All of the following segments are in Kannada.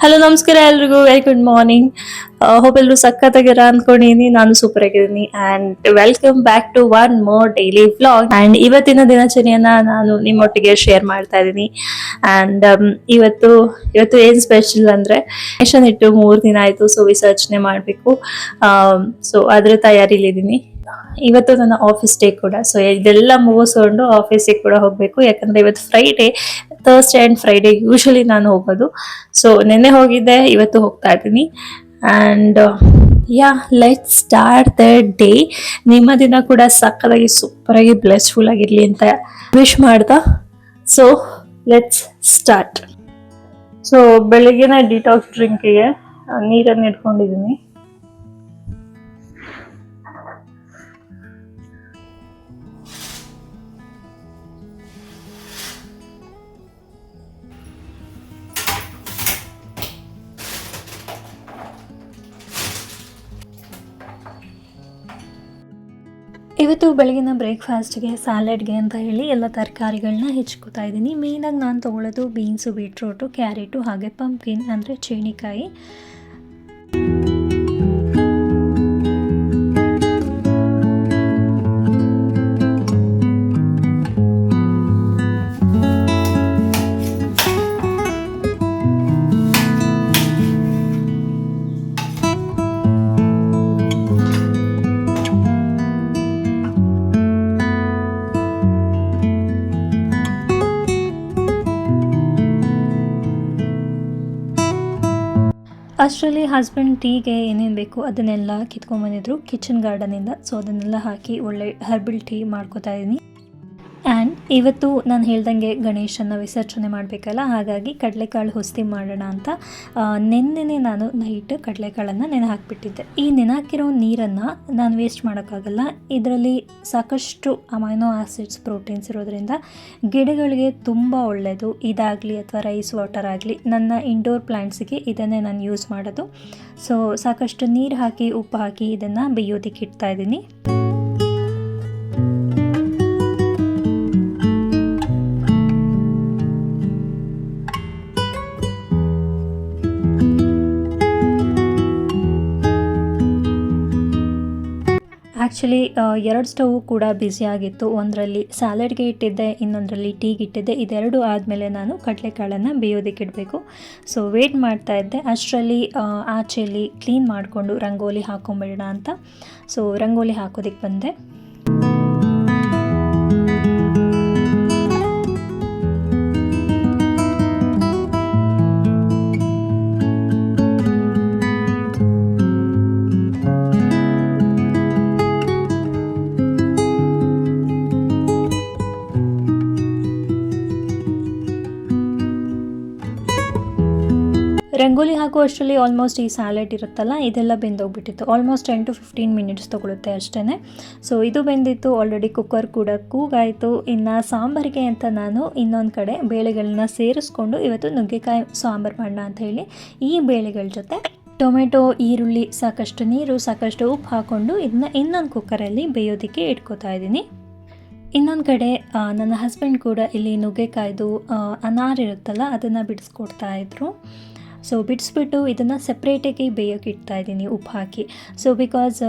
ಹಲೋ ನಮಸ್ಕಾರ ಎಲ್ರಿಗೂ, ವೆರಿ ಗುಡ್ ಮಾರ್ನಿಂಗ್. ಹೋಪ್ ಎಲ್ಲರೂ ಸಖತ್ತಾಗಿರ ಅಂದ್ಕೊಂಡಿದ್ದೀನಿ. ನಾನು ಸೂಪರ್ ಆಗಿದ್ದೀನಿ and welcome back to one more daily vlog. And ಇವತ್ತಿನ ದಿನಚರಿಯನ್ನ ನಾನು ನಿಮ್ಮೊಟ್ಟಿಗೆ ಶೇರ್ ಮಾಡ್ತಾ ಇದ್ದೀನಿ. ಅಂಡ್ ಇವತ್ತು ಏನ್ ಸ್ಪೆಷಲ್ ಅಂದ್ರೆ, ರೇಷನ್ ಇಟ್ಟು 3 ದಿನ ಆಯ್ತು. ಸೊ ವಿಸರ್ಜನೆ ಮಾಡಬೇಕು. ಸೊ ಅದ್ರ ತಯಾರಿಲಿದ್ದೀನಿ. ಇವತ್ತು ನನ್ನ ಆಫೀಸ್ ಡೇ ಕೂಡ. ಸೊ ಇದೆಲ್ಲ ಮುಗಿಸ್ಕೊಂಡು ಆಫೀಸಿಗೆ ಕೂಡ ಹೋಗ್ಬೇಕು. ಯಾಕಂದ್ರೆ ಇವತ್ತು Friday, Thursday and Friday usually ನಾನು ಹೋಗೋದು. ಸೊ ನಿನ್ನೆ ಹೋಗಿದ್ದೆ, ಇವತ್ತು ಹೋಗ್ತಾ ಇದ್ದೀನಿ. And yeah let start the day. ನಿಮ್ಮ ದಿನ ಕೂಡ ಸಕ್ಕತ್ತಾಗಿ ಸೂಪರ್ ಆಗಿ ಬ್ಲೆಸ್ಫುಲ್ ಆಗಿರ್ಲಿ ಅಂತ ವಿಶ್ ಮಾಡ್ತಾ, ಸೊ ಲೆಟ್ಸ್ ಸ್ಟಾರ್ಟ್. ಸೊ ಬೆಳಿಗ್ಗೆನ ಡಿಟಾಕ್ಸ್ ಡ್ರಿಂಕಿಗೆ ನೀರನ್ನು ಇಟ್ಕೊಂಡಿದ್ದೀನಿ. ಇವತ್ತು ಬೆಳಗಿನ ಬ್ರೇಕ್ಫಾಸ್ಟ್ಗೆ ಸ್ಯಾಲೆಡ್ಗೆ ಅಂತ ಹೇಳಿ ಎಲ್ಲ ತರಕಾರಿಗಳನ್ನ ಹೆಚ್ಕೋತಾ ಇದ್ದೀನಿ. ಮೇಯ್ನಾಗಿ ನಾನು ತೊಗೊಳ್ಳೋದು ಬೀನ್ಸು, ಬೀಟ್ರೂಟು, ಕ್ಯಾರೆಟು ಹಾಗೆ ಪಂಪ್ಕಿನ್ ಅಂದರೆ ಚೇಣಿಕಾಯಿ. ಅಷ್ಟರಲ್ಲಿ ಹಸ್ಬೆಂಡ್ ಟೀಗೆ ಏನೇನು ಬೇಕು ಅದನ್ನೆಲ್ಲ ಕಿತ್ಕೊಂಡ್ಬಂದಿದ್ರು ಕಿಚನ್ ಗಾರ್ಡನಿಂದ. ಸೊ ಅದನ್ನೆಲ್ಲ ಹಾಕಿ ಒಳ್ಳೆ ಹರ್ಬಲ್ ಟೀ ಮಾಡ್ಕೋತಾ ಇದ್ದೀನಿ. ಆ್ಯಂಡ್ ಇವತ್ತು ನಾನು ಹೇಳ್ದಂಗೆ ಗಣೇಶನ ವಿಸರ್ಜನೆ ಮಾಡಬೇಕಲ್ಲ, ಹಾಗಾಗಿ ಕಡಲೆಕಾಳು ಹುಸ್ತಿ ಮಾಡೋಣ ಅಂತ ನೆನ್ನೆ ನಾನು ನೈಟ್ ಕಡಲೆಕಾಳನ್ನು ನೆನೆ ಹಾಕಿಬಿಟ್ಟಿದ್ದೆ. ಈ ನೆನೆ ಹಾಕಿರೋ ನೀರನ್ನು ನಾನು ವೇಸ್ಟ್ ಮಾಡೋಕ್ಕಾಗಲ್ಲ. ಇದರಲ್ಲಿ ಸಾಕಷ್ಟು ಅಮೈನೋ ಆ್ಯಸಿಡ್ಸ್, ಪ್ರೋಟೀನ್ಸ್ ಇರೋದ್ರಿಂದ ಗಿಡಗಳಿಗೆ ತುಂಬ ಒಳ್ಳೆಯದು. ಇದಾಗಲಿ ಅಥವಾ ರೈಸ್ ವಾಟರ್ ಆಗಲಿ, ನನ್ನ ಇಂಡೋರ್ ಪ್ಲ್ಯಾಂಟ್ಸಿಗೆ ಇದನ್ನೇ ನಾನು ಯೂಸ್ ಮಾಡೋದು. ಸೊ ಸಾಕಷ್ಟು ನೀರು ಹಾಕಿ ಉಪ್ಪು ಹಾಕಿ ಇದನ್ನು ಬೇಯೋದಕ್ಕೆ ಇಡ್ತಾ ಇದ್ದೀನಿ. ಆ್ಯಕ್ಚುಲಿ 2 ಸ್ಟವ್ ಕೂಡ ಬ್ಯುಸಿಯಾಗಿತ್ತು. ಒಂದರಲ್ಲಿ ಸ್ಯಾಲೆಡ್ಗೆ ಇಟ್ಟಿದ್ದೆ, ಇನ್ನೊಂದರಲ್ಲಿ ಟೀಗೆ ಇಟ್ಟಿದ್ದೆ. ಇದೆರಡು ಆದಮೇಲೆ ನಾನು ಕಡಲೆಕಾಳನ್ನು ಬೇಯೋದಕ್ಕೆ ಇಡಬೇಕು. ಸೊ ವೇಟ್ ಮಾಡ್ತಾ ಇದ್ದೆ. ಅಷ್ಟರಲ್ಲಿ ಆಚೆಯಲ್ಲಿ ಕ್ಲೀನ್ ಮಾಡಿಕೊಂಡು ರಂಗೋಲಿ ಹಾಕೊಂಬಿಡೋಣ ಅಂತ. ಸೊ ರಂಗೋಲಿ ಹಾಕೋದಕ್ಕೆ ಬಂದೆ. ರಂಗೋಲಿ ಹಾಕೋ ಅಷ್ಟರಲ್ಲಿ ಆಲ್ಮೋಸ್ಟ್ ಈ ಸ್ಯಾಲೆಡ್ ಇರುತ್ತಲ್ಲ, ಇದೆಲ್ಲ ಬೆಂದೋಗ್ಬಿಟ್ಟಿತ್ತು. ಆಲ್ಮೋಸ್ಟ್ 10 to 15 ಮಿನಿಟ್ಸ್ ತೊಗೊಳುತ್ತೆ ಅಷ್ಟೇ. ಸೊ ಇದು ಬೆಂದಿತ್ತು. ಆಲ್ರೆಡಿ ಕುಕ್ಕರ್ ಕೂಡ ಕೂಗಾಯಿತು. ಇನ್ನು ಸಾಂಬಾರಿಗೆ ಅಂತ ನಾನು ಇನ್ನೊಂದು ಕಡೆ ಬೇಳೆಗಳನ್ನ ಸೇರಿಸ್ಕೊಂಡು ಇವತ್ತು ನುಗ್ಗೆಕಾಯಿ ಸಾಂಬಾರು ಮಾಡೋಣ ಅಂತ ಹೇಳಿ ಈ ಬೇಳೆಗಳ ಜೊತೆ ಟೊಮೆಟೊ, ಈರುಳ್ಳಿ, ಸಾಕಷ್ಟು ನೀರು, ಸಾಕಷ್ಟು ಉಪ್ಪು ಹಾಕ್ಕೊಂಡು ಇದನ್ನ ಇನ್ನೊಂದು ಕುಕ್ಕರಲ್ಲಿ ಬೇಯೋದಕ್ಕೆ ಇಟ್ಕೋತಾ ಇದ್ದೀನಿ. ಇನ್ನೊಂದು ಕಡೆ ನನ್ನ ಹಸ್ಬೆಂಡ್ ಕೂಡ ಇಲ್ಲಿ ನುಗ್ಗೆಕಾಯ್ದು ಅನಾರು ಇರುತ್ತಲ್ಲ ಅದನ್ನು ಬಿಡಿಸ್ಕೊಡ್ತಾ ಇದ್ರು. ಸೊ ಬಿಡಿಸ್ಬಿಟ್ಟು ಇದನ್ನು ಸಪ್ರೇಟಾಗಿ ಬೇಯೋಕೆ ಇಡ್ತಾ ಇದ್ದೀನಿ ಉಪ್ಪು ಹಾಕಿ. ಸೊ ಬಿಕಾಸ್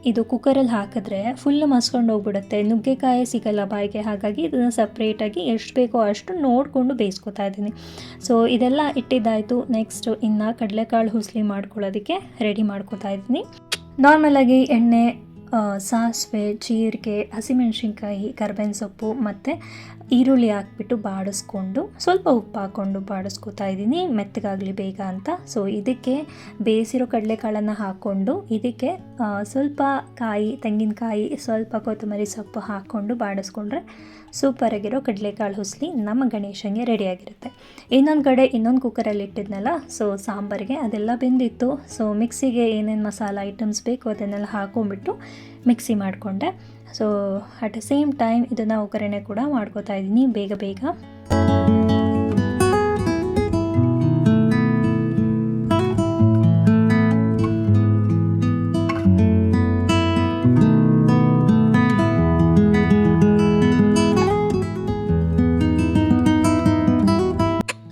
ಇದು ಕುಕ್ಕರಲ್ಲಿ ಹಾಕಿದ್ರೆ ಫುಲ್ ಮಸ್ಕೊಂಡು ಹೋಗ್ಬಿಡುತ್ತೆ, ನುಗ್ಗೆಕಾಯಿ ಸಿಗಲ್ಲ ಬಾಯಿಗೆ. ಹಾಗಾಗಿ ಇದನ್ನು ಸಪ್ರೇಟಾಗಿ ಎಷ್ಟು ಬೇಕೋ ಅಷ್ಟು ನೋಡಿಕೊಂಡು ಬೇಯಿಸ್ಕೊತಾ ಇದ್ದೀನಿ. ಸೊ ಇದೆಲ್ಲ ಇಟ್ಟಿದ್ದಾಯಿತು. ನೆಕ್ಸ್ಟ್ ಇನ್ನು ಕಡಲೆಕಾಳು ಹುಸ್ಲಿ ಮಾಡ್ಕೊಳ್ಳೋದಕ್ಕೆ ರೆಡಿ ಮಾಡ್ಕೊತಾ ಇದ್ದೀನಿ. ನಾರ್ಮಲಾಗಿ ಎಣ್ಣೆ, ಸಾಸಿವೆ, ಜೀರಿಗೆ, ಹಸಿಮೆಣಸಿನ್ಕಾಯಿ, ಕರ್ಬೇವಿನ ಸೊಪ್ಪು ಮತ್ತು ಈರುಳ್ಳಿ ಹಾಕ್ಬಿಟ್ಟು ಬಾಡಿಸ್ಕೊಂಡು ಸ್ವಲ್ಪ ಉಪ್ಪು ಹಾಕ್ಕೊಂಡು ಬಾಡಿಸ್ಕೊತಾ ಇದ್ದೀನಿ, ಮೆತ್ತಗಾಗಲಿ ಬೇಗ ಅಂತ. ಸೊ ಇದಕ್ಕೆ ಬೇಯಿಸಿರೋ ಕಡಲೆಕಾಳನ್ನು ಹಾಕ್ಕೊಂಡು ಇದಕ್ಕೆ ಸ್ವಲ್ಪ ಕಾಯಿ, ತೆಂಗಿನಕಾಯಿ, ಸ್ವಲ್ಪ ಕೊತ್ತಂಬರಿ ಸೊಪ್ಪು ಹಾಕ್ಕೊಂಡು ಬಾಡಿಸ್ಕೊಂಡ್ರೆ ಸೂಪರಾಗಿರೋ ಕಡಲೆಕಾಳು ಹುಸ್ಲಿ ನಮ್ಮ ಗಣೇಶನಿಗೆ ರೆಡಿಯಾಗಿರುತ್ತೆ. ಇನ್ನೊಂದು ಕಡೆ ಇನ್ನೊಂದು ಕುಕ್ಕರಲ್ಲಿ ಇಟ್ಟಿದ್ನಲ್ಲ, ಸೊ ಸಾಂಬಾರಿಗೆ ಅದೆಲ್ಲ ಬೆಂದಿತ್ತು. ಸೊ ಮಿಕ್ಸಿಗೆ ಏನೇನು ಮಸಾಲ ಐಟಮ್ಸ್ ಬೇಕು ಅದನ್ನೆಲ್ಲ ಹಾಕೊಂಡ್ಬಿಟ್ಟು ಮಿಕ್ಸಿ ಮಾಡಿಕೊಂಡೆ. So at the same time ಇದನ್ನು ಒಗ್ಗರಣೆ ಕೂಡ ಮಾಡ್ಕೋತಾ ಇದ್ದೀನಿ ಬೇಗ ಬೇಗ.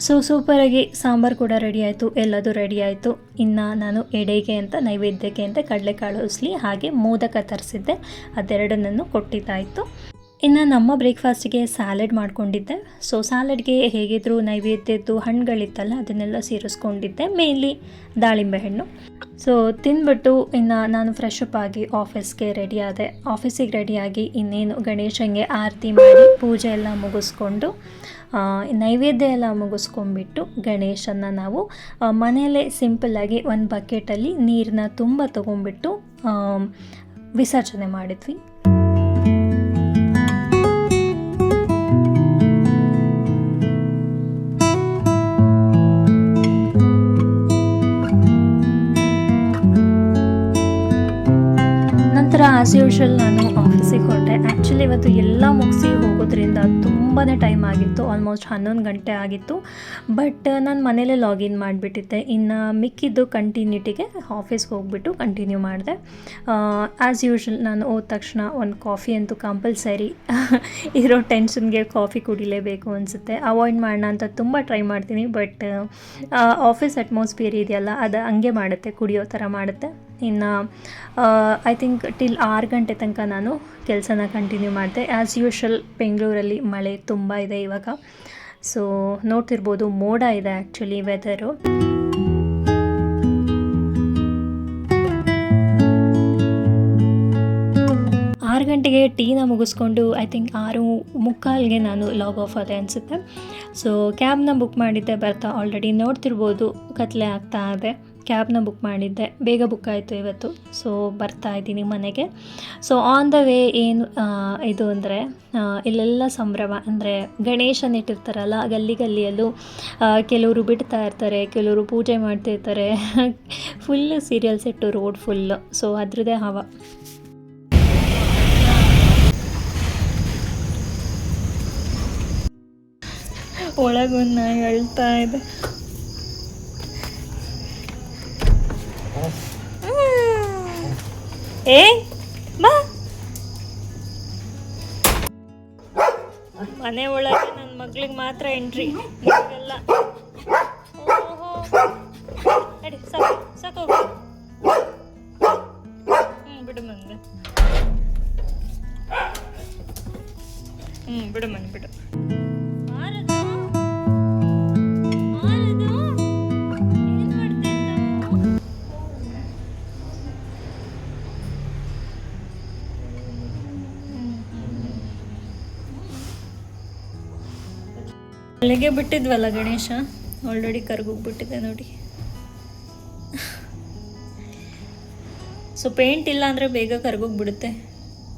ಸೊ ಸೂಪರಾಗಿ ಸಾಂಬಾರು ಕೂಡ ರೆಡಿ ಆಯಿತು, ಎಲ್ಲದೂ ರೆಡಿ ಆಯಿತು. ಇನ್ನು ನಾನು ಎಡೆಗೆ ಅಂತ ನೈವೇದ್ಯಕ್ಕೆ ಅಂತ ಕಡಲೆಕಾಳು ಉಸ್ಲಿ ಹಾಗೆ ಮೋದಕ ತರಿಸಿದ್ದೆ, ಅದೆರಡನ್ನೂ ಕೊಟ್ಟಿದ್ದಾಯಿತು. ಇನ್ನು ನಮ್ಮ ಬ್ರೇಕ್ಫಾಸ್ಟಿಗೆ ಸ್ಯಾಲೆಡ್ ಮಾಡ್ಕೊಂಡಿದ್ದೆ. ಸೊ ಸ್ಯಾಲೆಡ್ಗೆ ಹೇಗಿದ್ದರೂ ನೈವೇದ್ಯದ್ದು ಹಣ್ಣುಗಳಿತ್ತಲ್ಲ ಅದನ್ನೆಲ್ಲ ಸೇರಿಸ್ಕೊಂಡಿದ್ದೆ, ಮೇನ್ಲಿ ದಾಳಿಂಬೆ ಹಣ್ಣು. ಸೊ ತಿಂದ್ಬಿಟ್ಟು ಇನ್ನು ನಾನು ಫ್ರೆಶ್ ಅಪ್ ಆಗಿ ಆಫೀಸ್ಗೆ ರೆಡಿ ಆದೆ. ಆಫೀಸಿಗೆ ರೆಡಿಯಾಗಿ ಇನ್ನೇನು ಗಣೇಶನಿಗೆ ಆರತಿ ಮಾಡಿ ಪೂಜೆ ಎಲ್ಲ ಮುಗಿಸ್ಕೊಂಡು ನೈವೇದ್ಯ ಎಲ್ಲ ಮುಗಿಸ್ಕೊಂಡ್ಬಿಟ್ಟು ಗಣೇಶನ ನಾವು ಮನೆಯಲ್ಲೇ ಸಿಂಪಲ್ಲಾಗಿ ಒಂದು ಬಕೆಟಲ್ಲಿ ನೀರನ್ನ ತುಂಬ ತೊಗೊಂಡ್ಬಿಟ್ಟು ವಿಸರ್ಜನೆ ಮಾಡಿದ್ವಿ. ಆ್ಯಸ್ ಯೂಶ್ವಲ್ ನಾನು ಆಫೀಸಿಗೆ ಹೊರಟೆ. ಆ್ಯಕ್ಚುಲಿ ಇವತ್ತು ಎಲ್ಲ ಮುಗಿಸಿ ಹೋಗೋದ್ರಿಂದ ತುಂಬಾ ಟೈಮ್ ಆಗಿತ್ತು, ಆಲ್ಮೋಸ್ಟ್ 11 ಗಂಟೆ ಆಗಿತ್ತು. ಬಟ್ ನಾನು ಮನೇಲೇ ಲಾಗಿನ್ ಮಾಡಿಬಿಟ್ಟಿದ್ದೆ. ಇನ್ನು ಮಿಕ್ಕಿದ್ದು ಕಂಟಿನ್ಯೂಟಿಗೆ ಆಫೀಸ್ಗೆ ಹೋಗ್ಬಿಟ್ಟು ಕಂಟಿನ್ಯೂ ಮಾಡಿದೆ. ಆ್ಯಸ್ ಯೂಶ್ವಲ್ ನಾನು ಹೋದ ತಕ್ಷಣ ಒಂದು ಕಾಫಿ ಅಂತೂ ಕಂಪಲ್ಸರಿ ಇರೋ ಟೆನ್ಷನ್ಗೆ ಕಾಫಿ ಕುಡಿಲೇಬೇಕು ಅನಿಸುತ್ತೆ. ಅವಾಯ್ಡ್ ಮಾಡೋಣ ಅಂತ ತುಂಬ ಟ್ರೈ ಮಾಡ್ತೀನಿ, ಬಟ್ ಆಫೀಸ್ ಅಟ್ಮಾಸ್ಫಿಯರ್ ಇದೆಯಲ್ಲ ಅದು ಹಂಗೆ ಮಾಡುತ್ತೆ, ಕುಡಿಯೋ ಥರ ಮಾಡುತ್ತೆ. ಇನ್ನು ಐ ಥಿಂಕ್ ಟಿಲ್ 6 ಗಂಟೆ ತನಕ ನಾನು ಕೆಲಸನ ಕಂಟಿನ್ಯೂ ಮಾಡಿದೆ. ಆ್ಯಸ್ ಯೂಶ್ವಲ್ ಬೆಂಗಳೂರಲ್ಲಿ ಮಳೆ ತುಂಬ ಇದೆ ಇವಾಗ. ಸೊ ನೋಡ್ತಿರ್ಬೋದು, ಮೋಡ ಇದೆ ಆ್ಯಕ್ಚುಲಿ ವೆದರು. 6 ಗಂಟೆಗೆ ಟೀನ ಮುಗಿಸ್ಕೊಂಡು ಐ ಥಿಂಕ್ 6:45ಗೆ ನಾನು ಲಾಗ್ ಆಫ್ ಆದೆ ಅನಿಸುತ್ತೆ. ಸೊ ಕ್ಯಾಬ್ನ ಬುಕ್ ಮಾಡಿದ್ದೆ, ಬರ್ತಾ ಆಲ್ರೆಡಿ ನೋಡ್ತಿರ್ಬೋದು ಕತ್ಲೆ ಆಗ್ತಾ ಇದೆ. ಕ್ಯಾಬ್ನ ಬುಕ್ ಮಾಡಿದ್ದೆ, ಬೇಗ ಬುಕ್ ಆಯಿತು ಇವತ್ತು. ಸೊ ಬರ್ತಾ ಇದ್ದೀನಿ ಮನೆಗೆ. ಸೊ ಆನ್ ದ ವೇ ಏನು ಇದು ಅಂದರೆ ಇಲ್ಲೆಲ್ಲ ಸಂಭ್ರಮ ಅಂದರೆ ಗಣೇಶನ ಇಟ್ಟಿರ್ತಾರಲ್ಲ, ಗಲ್ಲಿಯಲ್ಲೂ ಕೆಲವರು ಬಿಡ್ತಾ ಇರ್ತಾರೆ, ಕೆಲವರು ಪೂಜೆ ಮಾಡ್ತಿರ್ತಾರೆ. ಫುಲ್ಲು ಸೀರಿಯಲ್ಸ್ ಇಟ್ಟು ರೋಡ್ ಫುಲ್ಲು. ಸೊ ಅದ್ರದ್ದೇ ಹವ. ಒಳಗೊಂದು ನಾಯಿ ಅಳ್ತಾ ಇದೆ. ಏ ಬಾ, ಮನೆ ಒಳಗೆ ನನ್ನ ಮಗಳಿಗೆ ಮಾತ್ರ ಎಂಟ್ರಿ, ಎಲ್ಲ ನಡಿ ಸಾಕು ಬಿಡು ಮಂಗೆ, ಬಿಡು ಮಂಗೆ ಬಿಡು. ಅಲ್ಲಿಗೆ ಬಿಟ್ಟಿದ್ವಲ್ಲ ಗಣೇಶ, ಆಲ್ರೆಡಿ ಕರ್ಗೋಗ್ಬಿಟ್ಟಿದೆ ನೋಡಿ. ಸೊ ಪೇಂಟ್ ಇಲ್ಲ ಅಂದರೆ ಬೇಗ ಕರ್ಗೋಗ್ಬಿಡುತ್ತೆ,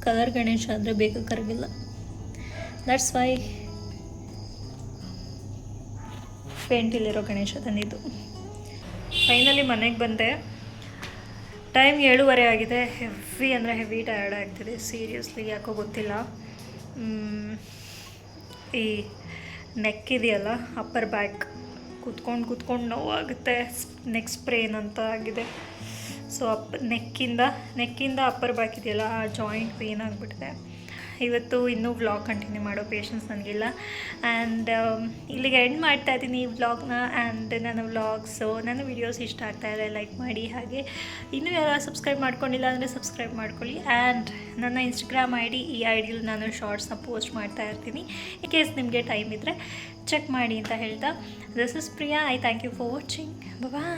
ಕಲರ್ ಗಣೇಶ ಆದರೆ ಬೇಗ ಕರಗಿಲ್ಲ. ದಟ್ಸ್ ವೈ ಪೇಂಟ್ ಇಲ್ಲಿರೋ ಗಣೇಶ ತಂದಿದ್ದು. ಫೈನಲಿ ಮನೆಗೆ ಬಂದೆ. ಟೈಮ್ 7:30 ಆಗಿದೆ. ಹೆವಿ ಅಂದರೆ ಹೆವಿ ಟಯರ್ಡ್ ಆಗ್ತಿದೆ ಸೀರಿಯಸ್ಲಿ, ಯಾಕೋ ಗೊತ್ತಿಲ್ಲ. ಈ ನೆಕ್ ಇದೆಯಲ್ಲ, ಅಪ್ಪರ್ ಬ್ಯಾಕ್ ಕೂತ್ಕೊಂಡು ನೋವಾಗುತ್ತೆ. ನೆಕ್ ಸ್ಪ್ರೇನ್ ಅಂತ ಆಗಿದೆ. ಸೊ ನೆಕ್ಕಿಂದ ಅಪ್ಪರ್ ಬ್ಯಾಕ್ ಇದೆಯಲ್ಲ, ಆ ಜಾಯಿಂಟ್ ಪೇನ್ ಆಗಿಬಿಟ್ಟಿದೆ. ಇವತ್ತು ಇನ್ನೂ ವ್ಲಾಗ್ ಕಂಟಿನ್ಯೂ ಮಾಡೋ ಪೇಷನ್ಸ್ ನನಗಿಲ್ಲ. ಆ್ಯಂಡ್ ಇಲ್ಲಿಗೆ ಎಂಡ್ ಮಾಡ್ತಾ ಇದ್ದೀನಿ ಈ ವ್ಲಾಗ್ನ. ಆ್ಯಂಡ್ ನನ್ನ ವ್ಲಾಗ್ಸು, ನನ್ನ ವೀಡಿಯೋಸ್ ಇಷ್ಟ ಆಗ್ತಾಯಿದೆ ಲೈಕ್ ಮಾಡಿ. ಹಾಗೆ ಇನ್ನೂ ಯಾರು ಸಬ್ಸ್ಕ್ರೈಬ್ ಮಾಡ್ಕೊಂಡಿಲ್ಲ ಅಂದರೆ ಸಬ್ಸ್ಕ್ರೈಬ್ ಮಾಡ್ಕೊಳ್ಳಿ. ಆ್ಯಂಡ್ ನನ್ನ ಇನ್ಸ್ಟಾಗ್ರಾಮ್ ಐ ಡಿ, ಈ ಐಡಿಯಲ್ಲಿ ನಾನು ಶಾರ್ಟ್ಸ್ನ ಪೋಸ್ಟ್ ಮಾಡ್ತಾ ಇರ್ತೀನಿ. ಇನ್ ಕೇಸ್ ನಿಮಗೆ ಟೈಮ್ ಇದ್ದರೆ ಚೆಕ್ ಮಾಡಿ ಅಂತ ಹೇಳ್ತಾ, this is Priya. I thank you for watching. Bye.